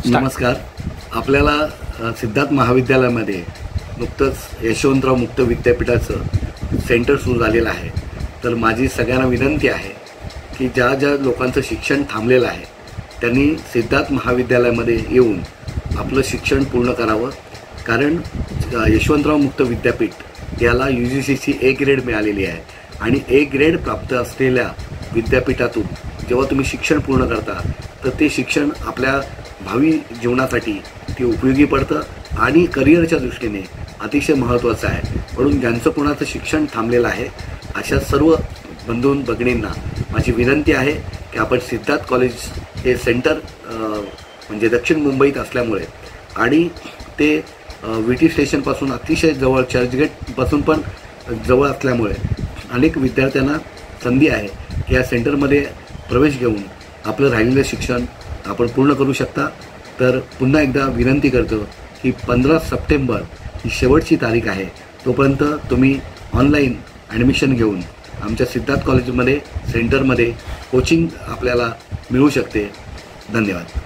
नमस्कार. आपल्याला सिद्धार्थ महाविद्यालयामध्ये नुकतंच यशवंतराव मुक्त विद्यापीठाचं सेंटर सुरू झालेलं आहे. तर माझी सगळ्यांना विनंती आहे की ज्या ज्या लोकांचं शिक्षण थांबलेलं आहे त्यांनी सिद्धार्थ महाविद्यालयामध्ये येऊन आपलं शिक्षण पूर्ण करावं. कारण यशवंतराव मुक्त विद्यापीठ याला UGCची A ग्रेड मिळालेली आहे आणि A ग्रेड प्राप्त असलेल्या विद्यापीठातून जेव्हा तुम्ही शिक्षण पूर्ण करता तर ते शिक्षण आपल्या भावी जीवनासाठी ते उपयोगी पडतं आणि करिअरच्या दृष्टीने अतिशय महत्त्वाचं आहे. म्हणून ज्यांचं कोणाचं शिक्षण थांबलेलं आहे अशा सर्व बंधू भगिनींना माझी विनंती आहे की आपण सिद्धार्थ कॉलेज हे सेंटर म्हणजे दक्षिण मुंबईत असल्यामुळे आणि ते VT स्टेशनपासून अतिशय जवळ, चर्चगेटपासून पण जवळ असल्यामुळे अनेक विद्यार्थ्यांना संधी आहे की या सेंटरमध्ये प्रवेश घेऊन आपलं राहिलेलं शिक्षण आपण पूर्ण करू शकता. तर पुन्हा एकदा विनंती करतो की 15 सप्टेंबर ही शेवटची तारीख आहे. तोपर्यंत तुम्ही ऑनलाईन ॲडमिशन घेऊन आमच्या सिद्धार्थ कॉलेजमध्ये सेंटरमध्ये कोचिंग आपल्याला मिळू शकते. धन्यवाद.